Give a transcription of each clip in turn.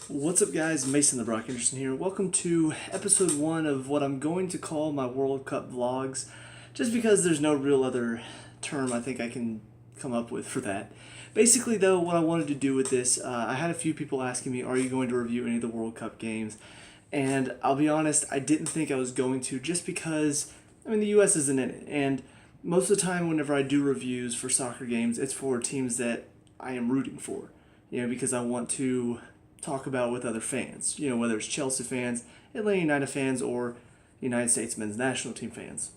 What's up, guys? Mason the Brock Henderson here. Welcome to episode 1 of what I'm going to call my World Cup vlogs, just because there's no real other term I think I can come up with for that. Basically, though, what I wanted to do with this, I had a few people asking me, are you going to review any of the World Cup games? And I'll be honest, I didn't think I was going to, just because, the U.S. isn't in it, and most of the time whenever I do reviews for soccer games, it's for teams that I am rooting for, because I want to talk about with other fans, whether it's Chelsea fans, Atlanta United fans, or United States men's national team fans.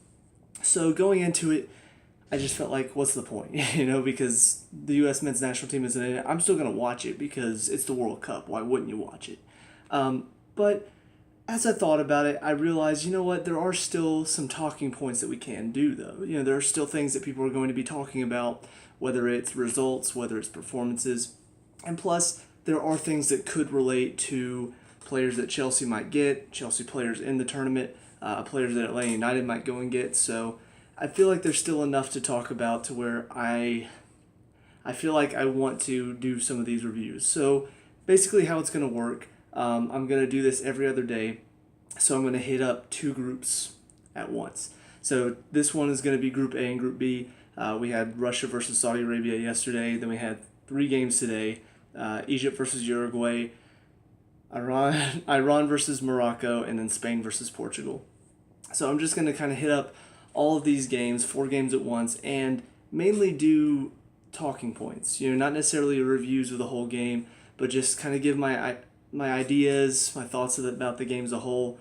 So going into it, I just felt like, what's the point? Because the U.S. men's national team isn't in it. I'm still going to watch it because it's the World Cup. Why wouldn't you watch it? But as I thought about it, I realized, there are still some talking points that we can do, though. There are still things that people are going to be talking about, whether it's results, whether it's performances, and plus, there are things that could relate to players that Chelsea might get, Chelsea players in the tournament, players that Atlanta United might go and get. So I feel like there's still enough to talk about to where I feel like I want to do some of these reviews. So basically how it's going to work, I'm going to do this every other day. So I'm going to hit up two groups at once. So this one is going to be Group A and Group B. We had Russia versus Saudi Arabia yesterday. Then we had 3 games today. Egypt versus Uruguay, Iran versus Morocco, and then Spain versus Portugal. So I'm just going to kind of hit up all of these games, 4 games at once, and mainly do talking points. Not necessarily reviews of the whole game, but just kind of give my ideas, my thoughts about the game as a whole.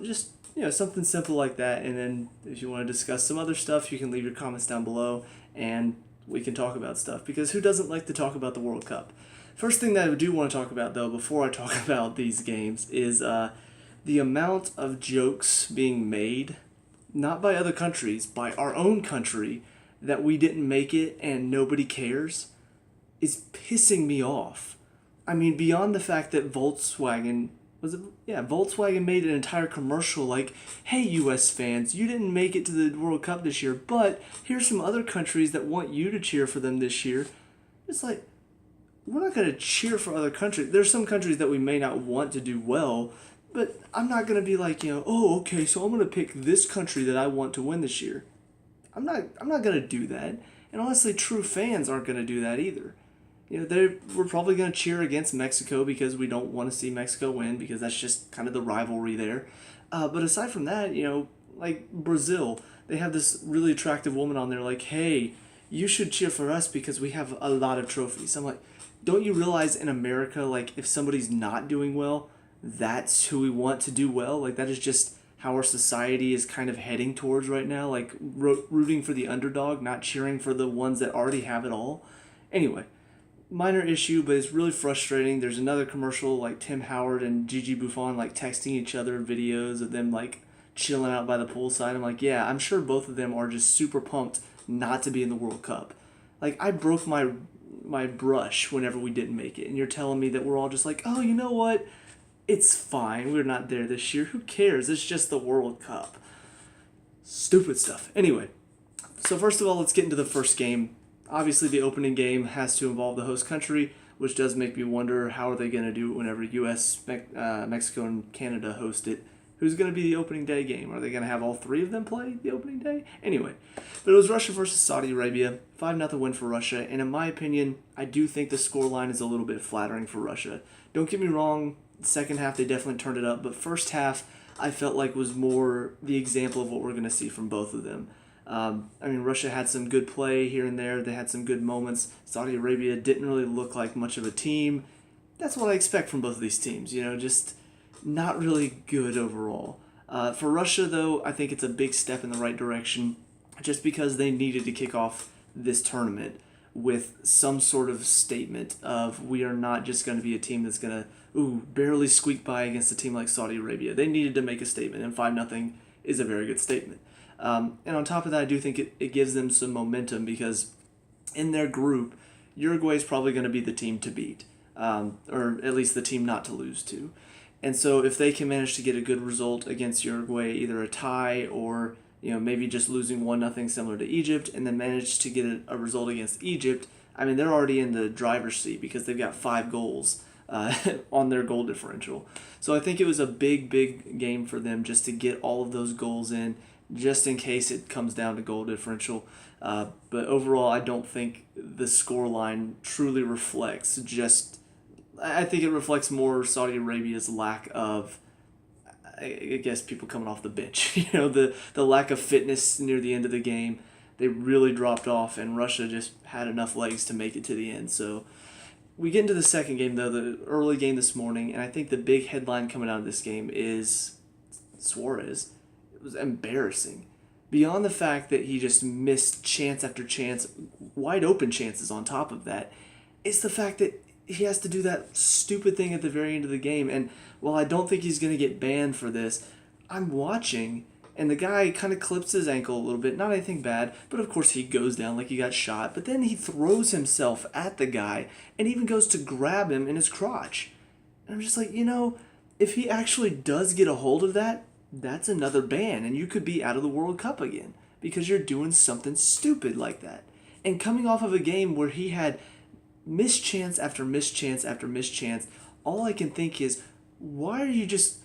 Just something simple like that. And then if you want to discuss some other stuff, you can leave your comments down below, and we can talk about stuff. Because who doesn't like to talk about the World Cup? First thing that I do want to talk about, though, before I talk about these games, is the amount of jokes being made, not by other countries, by our own country, that we didn't make it and nobody cares, is pissing me off. Beyond the fact that Volkswagen made an entire commercial like, hey, U.S. fans, you didn't make it to the World Cup this year, but here's some other countries that want you to cheer for them this year. It's like, we're not going to cheer for other countries. There's some countries that we may not want to do well, but I'm not going to be like, oh, okay, so I'm going to pick this country that I want to win this year. I'm not going to do that. And honestly, true fans aren't going to do that either. We're probably going to cheer against Mexico because we don't want to see Mexico win, because that's just kind of the rivalry there. But aside from that, like Brazil, they have this really attractive woman on there like, hey, you should cheer for us because we have a lot of trophies. I'm like, don't you realize in America, like, if somebody's not doing well, that's who we want to do well? Like, that is just how our society is kind of heading towards right now, like rooting for the underdog, not cheering for the ones that already have it all. Anyway, minor issue, but it's really frustrating. There's another commercial, like Tim Howard and Gigi Buffon, like, texting each other videos of them, like, chilling out by the poolside. I'm like, yeah, I'm sure both of them are just super pumped not to be in the World Cup. Like, I broke my brush whenever we didn't make it, and you're telling me that we're all just like, oh, you know what? It's fine. We're not there this year. Who cares? It's just the World Cup. Stupid stuff. Anyway, so first of all, let's get into the first game. Obviously, the opening game has to involve the host country, which does make me wonder how are they going to do it whenever U.S., Mexico, and Canada host it. Who's going to be the opening day game? Are they going to have all 3 of them play the opening day? Anyway, but it was Russia versus Saudi Arabia. 5-0 win for Russia. And in my opinion, I do think the scoreline is a little bit flattering for Russia. Don't get me wrong, second half they definitely turned it up. But first half, I felt like was more the example of what we're going to see from both of them. Russia had some good play here and there. They had some good moments. Saudi Arabia didn't really look like much of a team. That's what I expect from both of these teams, just not really good overall. For Russia, though, I think it's a big step in the right direction just because they needed to kick off this tournament with some sort of statement of, we are not just going to be a team that's going to barely squeak by against a team like Saudi Arabia. They needed to make a statement, and 5-0 is a very good statement. And on top of that, I do think it gives them some momentum because in their group, Uruguay is probably going to be the team to beat, or at least the team not to lose to. And so if they can manage to get a good result against Uruguay, either a tie or maybe just losing 1-0 similar to Egypt, and then manage to get a result against Egypt, they're already in the driver's seat because they've got 5 goals on their goal differential. So I think it was a big game for them just to get all of those goals in, just in case it comes down to goal differential. But overall, I don't think the scoreline truly reflects just. I think it reflects more Saudi Arabia's lack of, I guess, people coming off the bench. The lack of fitness near the end of the game. They really dropped off, and Russia just had enough legs to make it to the end. So we get into the second game, though, the early game this morning, and I think the big headline coming out of this game is Suarez. It was embarrassing. Beyond the fact that he just missed chance after chance, wide open chances on top of that, it's the fact that he has to do that stupid thing at the very end of the game. And while I don't think he's going to get banned for this, I'm watching, and the guy kind of clips his ankle a little bit. Not anything bad, but of course he goes down like he got shot. But then he throws himself at the guy and even goes to grab him in his crotch. And I'm just like, if he actually does get a hold of that, that's another ban, and you could be out of the World Cup again because you're doing something stupid like that. And coming off of a game where he had missed chance after missed chance after missed chance, all I can think is, why are you just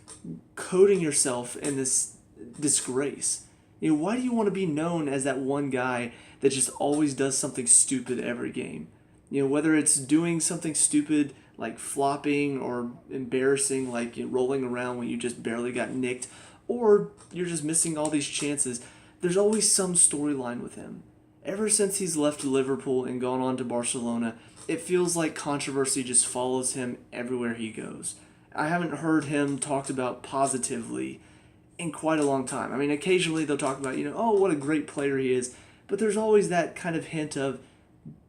coating yourself in this disgrace? Why do you want to be known as that one guy that just always does something stupid every game? Whether it's doing something stupid like flopping or embarrassing like rolling around when you just barely got nicked, or you're just missing all these chances, there's always some storyline with him. Ever since he's left Liverpool and gone on to Barcelona, it feels like controversy just follows him everywhere he goes. I haven't heard him talked about positively in quite a long time. I mean, occasionally they'll talk about, oh, what a great player he is, but there's always that kind of hint of,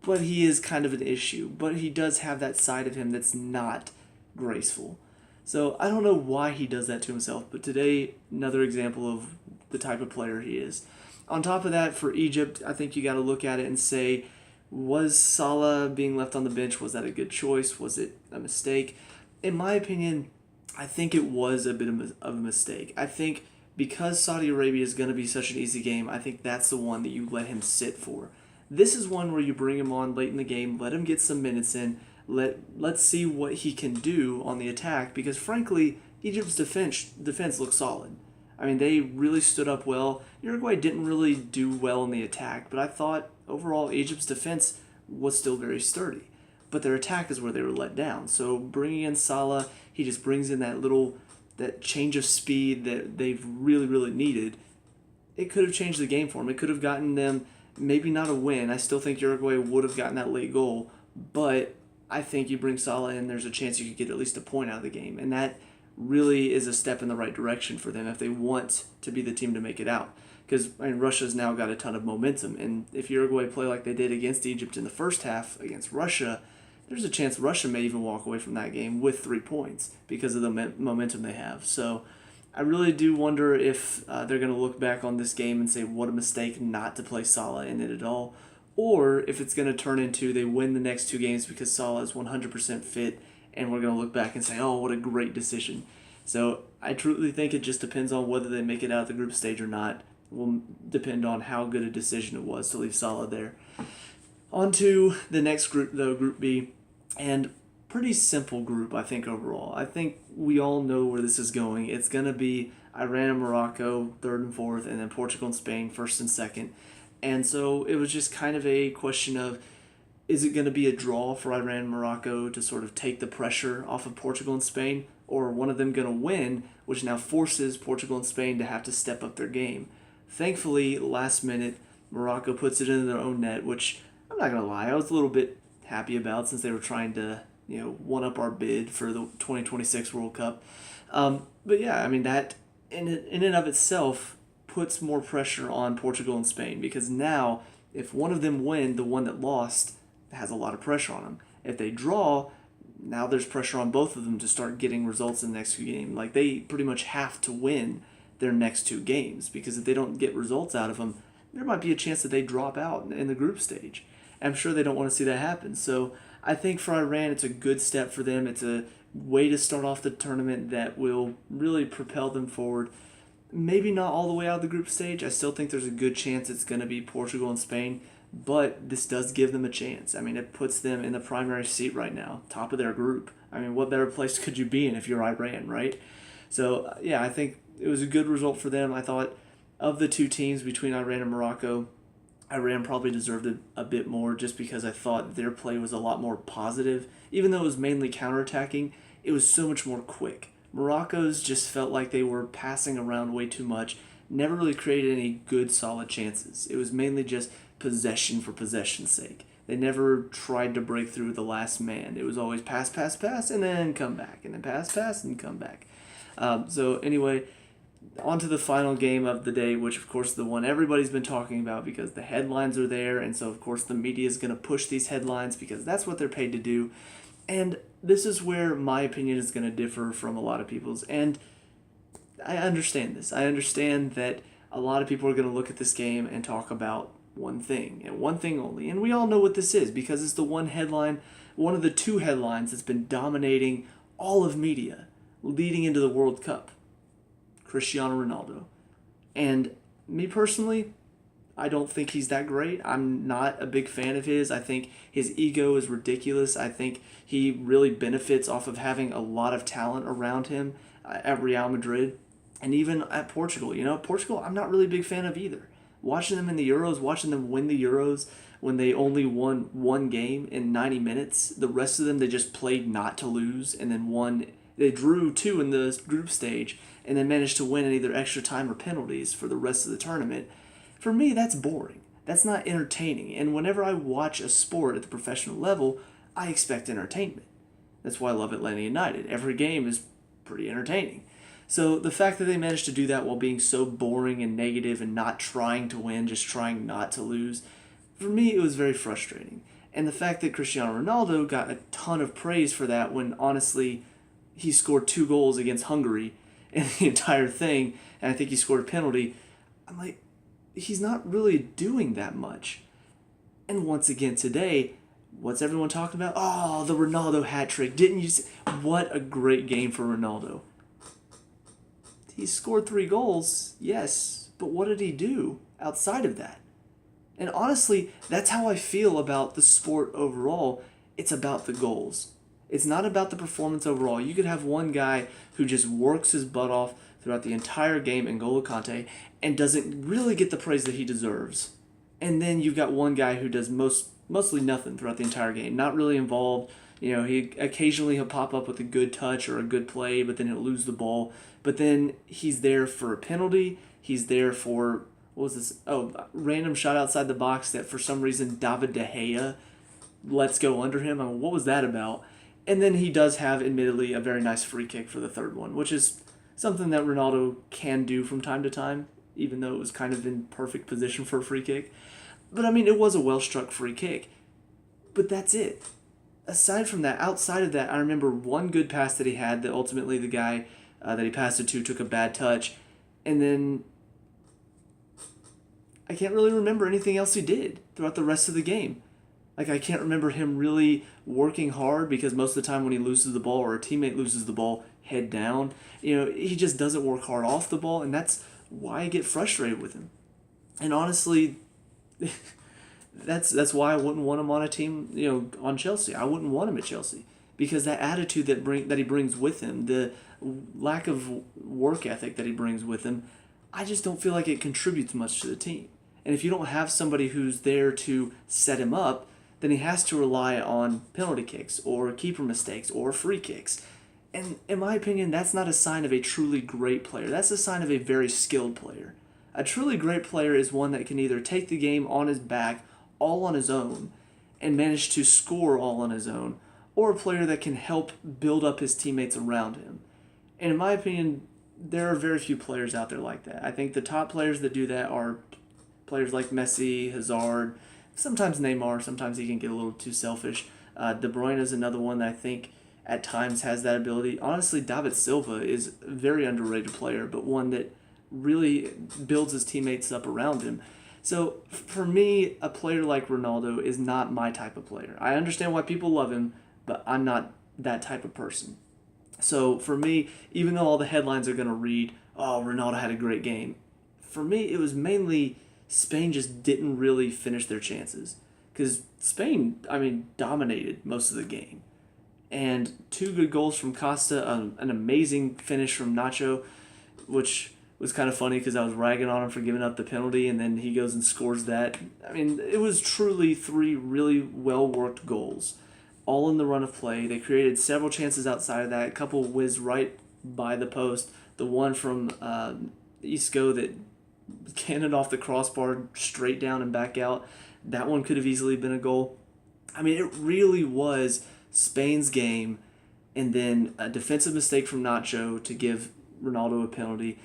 but he is kind of an issue, but he does have that side of him that's not graceful. So I don't know why he does that to himself, but today, another example of the type of player he is. On top of that, for Egypt, I think you got to look at it and say, was Salah being left on the bench, was that a good choice? Was it a mistake? In my opinion, I think it was a bit of a mistake. I think because Saudi Arabia is going to be such an easy game, I think that's the one that you let him sit for. This is one where you bring him on late in the game, let him get some minutes in, let's see what he can do on the attack, because frankly, Egypt's defense looks solid. I mean, they really stood up well. Uruguay didn't really do well in the attack, but I thought overall Egypt's defense was still very sturdy. But their attack is where they were let down. So bringing in Salah, he just brings in that change of speed that they've really needed. It could have changed the game for them. It could have gotten them maybe not a win. I still think Uruguay would have gotten that late goal, but I think you bring Salah in, there's a chance you could get at least a point out of the game. And that really is a step in the right direction for them if they want to be the team to make it out. Because Russia's now got a ton of momentum, and if Uruguay play like they did against Egypt in the first half against Russia, there's a chance Russia may even walk away from that game with 3 points because of the momentum they have. So I really do wonder if they're going to look back on this game and say, what a mistake not to play Salah in it at all, or if it's going to turn into they win the next 2 games because Salah is 100% fit, and we're going to look back and say, oh, what a great decision. So I truly think it just depends on whether they make it out of the group stage or not. It will depend on how good a decision it was to leave Salah there. On to the next group, though, Group B, and pretty simple group, I think, overall. I think we all know where this is going. It's going to be Iran and Morocco, 3rd and 4th, and then Portugal and Spain, 1st and 2nd. And so it was just kind of a question of, is it going to be a draw for Iran and Morocco to sort of take the pressure off of Portugal and Spain, or one of them going to win, which now forces Portugal and Spain to have to step up their game? Thankfully, last minute, Morocco puts it into their own net, which I'm not going to lie, I was a little bit happy about since they were trying to one-up our bid for the 2026 World Cup. But yeah, I mean, that in and of itself puts more pressure on Portugal and Spain, because now if one of them win, the one that lost has a lot of pressure on them. If they draw, now there's pressure on both of them to start getting results in the next 2 games. Like, they pretty much have to win their next 2 games, because if they don't get results out of them, there might be a chance that they drop out in the group stage. I'm sure they don't want to see that happen. So I think for Iran, it's a good step for them. It's a way to start off the tournament that will really propel them forward. Maybe not all the way out of the group stage. I still think there's a good chance it's going to be Portugal and Spain, but this does give them a chance. I mean, it puts them in the primary seat right now, top of their group. I mean, what better place could you be in if you're Iran, right? So, yeah, I think it was a good result for them. I thought of the two teams between Iran and Morocco, Iran probably deserved it a bit more just because I thought their play was a lot more positive. Even though it was mainly counterattacking, it was so much more quick. Morocco's just felt like they were passing around way too much, never really created any good solid chances. It was mainly just possession for possession's sake. They never tried to break through the last man. It was always pass, pass, pass, and then come back, and then pass, pass, and come back. So anyway, on to the final game of the day, which of course is the one everybody's been talking about because the headlines are there, and so of course the media is going to push these headlines because that's what they're paid to do. And this is where my opinion is going to differ from a lot of people's, and I understand this. I understand that a lot of people are going to look at this game and talk about one thing, and one thing only. And we all know what this is because it's the one headline, one of the two headlines that's been dominating all of media leading into the World Cup. Cristiano Ronaldo. And me personally, I don't think he's that great. I'm not a big fan of his. I think his ego is ridiculous. I think he really benefits off of having a lot of talent around him at Real Madrid and even at Portugal. You know, Portugal, I'm not really a big fan of either. Watching them in the Euros, watching them win the Euros when they only won one game in 90 minutes, the rest of them they just played not to lose and then won. They drew two in the group stage and then managed to win in either extra time or penalties for the rest of the tournament. For me, that's boring. That's not entertaining. And whenever I watch a sport at the professional level, I expect entertainment. That's why I love Atlanta United. Every game is pretty entertaining. So the fact that they managed to do that while being so boring and negative and not trying to win, just trying not to lose, for me, it was very frustrating. And the fact that Cristiano Ronaldo got a ton of praise for that when, honestly, he scored 2 goals against Hungary in the entire thing, and I think he scored a penalty. I'm like, he's not really doing that much. And once again today, what's everyone talking about? Oh, the Ronaldo hat trick. Didn't you see? What a great game for Ronaldo. He scored 3 goals, yes, but what did he do outside of that? And honestly, that's how I feel about the sport overall. It's about the goals. It's not about the performance overall. You could have one guy who just works his butt off throughout the entire game, N'Golo Kante, and doesn't really get the praise that he deserves. And then you've got one guy who does mostly nothing throughout the entire game, not really involved. You know, he'll pop up with a good touch or a good play, but then he'll lose the ball. But then he's there for a penalty. He's there for, what was this? Oh, random shot outside the box that for some reason David De Gea lets go under him. I mean, what was that about? And then he does have, admittedly, a very nice free kick for the third one, which is something that Ronaldo can do from time to time, even though it was kind of in perfect position for a free kick. But, I mean, it was a well-struck free kick. But that's it. Aside from that, outside of that, I remember one good pass that he had that ultimately the guy that he passed it to took a bad touch. And then I can't really remember anything else he did throughout the rest of the game. Like, I can't remember him really working hard because most of the time when he loses the ball or a teammate loses the ball, head down, you know, he just doesn't work hard off the ball, and that's why I get frustrated with him. And honestly, that's why I wouldn't want him on a team, you know, on Chelsea. I wouldn't want him at Chelsea because that attitude that he brings with him, the lack of work ethic that he brings with him, I just don't feel like it contributes much to the team. And if you don't have somebody who's there to set him up, then he has to rely on penalty kicks or keeper mistakes or free kicks. And in my opinion, that's not a sign of a truly great player. That's a sign of a very skilled player. A truly great player is one that can either take the game on his back all on his own and manage to score all on his own, or a player that can help build up his teammates around him. And in my opinion, there are very few players out there like that. I think the top players that do that are players like Messi, Hazard, sometimes Neymar. Sometimes he can get a little too selfish. De Bruyne is another one that I think at times has that ability. Honestly, David Silva is a very underrated player, but one that really builds his teammates up around him. So for me, a player like Ronaldo is not my type of player. I understand why people love him, but I'm not that type of person. So for me, even though all the headlines are going to read, oh, Ronaldo had a great game, for me it was mainly Spain just didn't really finish their chances. Because Spain, dominated most of the game. And two good goals from Costa, an amazing finish from Nacho, which was kind of funny because I was ragging on him for giving up the penalty, and then he goes and scores that. It was truly three really well-worked goals, all in the run of play. They created several chances outside of that. A couple whizzed right by the post. The one from Isco that cannoned off the crossbar straight down and back out. That one could have easily been a goal. It really was Spain's game, and then a defensive mistake from Nacho to give Ronaldo a penalty,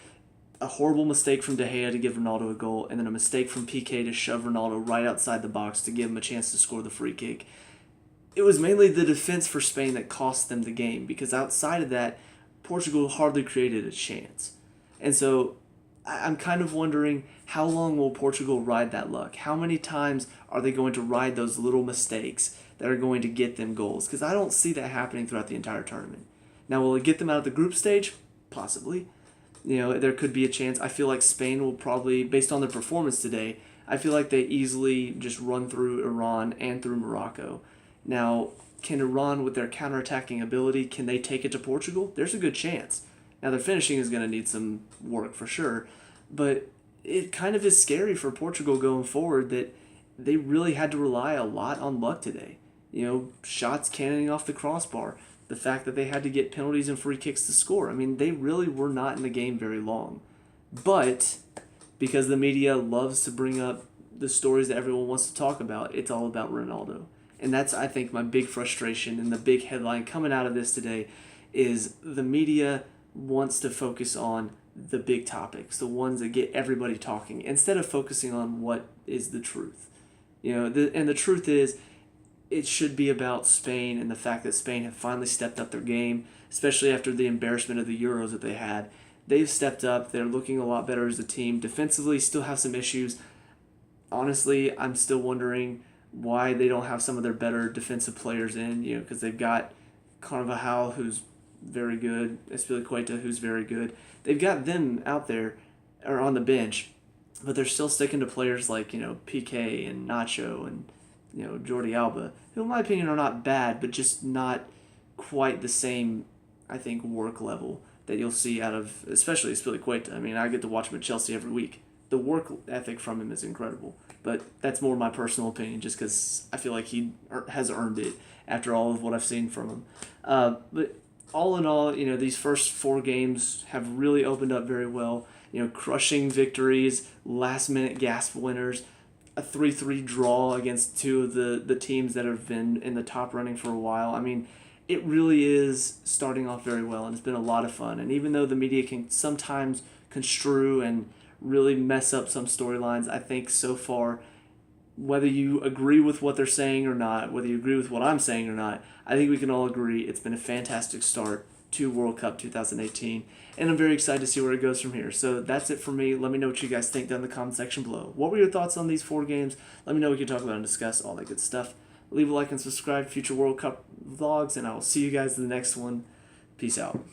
a horrible mistake from De Gea to give Ronaldo a goal, and then a mistake from Piqué to shove Ronaldo right outside the box to give him a chance to score the free kick. It was mainly the defense for Spain that cost them the game, because outside of that, Portugal hardly created a chance. And so I'm kind of wondering, how long will Portugal ride that luck? How many times are they going to ride those little mistakes that are going to get them goals? Because I don't see that happening throughout the entire tournament. Now, will it get them out of the group stage? Possibly. There could be a chance. I feel like Spain will probably, based on their performance today, I feel like they easily just run through Iran and through Morocco. Now, can Iran, with their counterattacking ability, can they take it to Portugal? There's a good chance. Now, their finishing is going to need some work for sure, but it kind of is scary for Portugal going forward that they really had to rely a lot on luck today. Shots cannoning off the crossbar, the fact that they had to get penalties and free kicks to score. They really were not in the game very long. But because the media loves to bring up the stories that everyone wants to talk about, it's all about Ronaldo. And that's, I think, my big frustration, and the big headline coming out of this today is the media wants to focus on the big topics, the ones that get everybody talking, instead of focusing on what is the truth. And the truth is, it should be about Spain and the fact that Spain have finally stepped up their game, especially after the embarrassment of the Euros that they had. They've stepped up. They're looking a lot better as a team. Defensively, still have some issues. Honestly, I'm still wondering why they don't have some of their better defensive players in, because they've got Carvajal, who's very good, Espilicueta, who's very good. They've got them out there, or on the bench, but they're still sticking to players like, Piqué and Nacho and, Jordi Alba, who in my opinion are not bad, but just not quite the same, I think, work level that you'll see out of, especially Espilicueta. I get to watch him at Chelsea every week. The work ethic from him is incredible, but that's more my personal opinion, just because I feel like he has earned it after all of what I've seen from him. But all in all, these first four games have really opened up very well. Crushing victories, last-minute gasp winners, a 3-3 draw against two of the teams that have been in the top running for a while. It really is starting off very well, and it's been a lot of fun. And even though the media can sometimes construe and really mess up some storylines, I think so far, whether you agree with what they're saying or not, whether you agree with what I'm saying or not, I think we can all agree it's been a fantastic start to World Cup 2018, and I'm very excited to see where it goes from here. So that's it for me. Let me know what you guys think down in the comment section below. What were your thoughts on these four games? Let me know. We can talk about and discuss all that good stuff. Leave a like and subscribe to future World Cup vlogs, and I will see you guys in the next one. Peace out.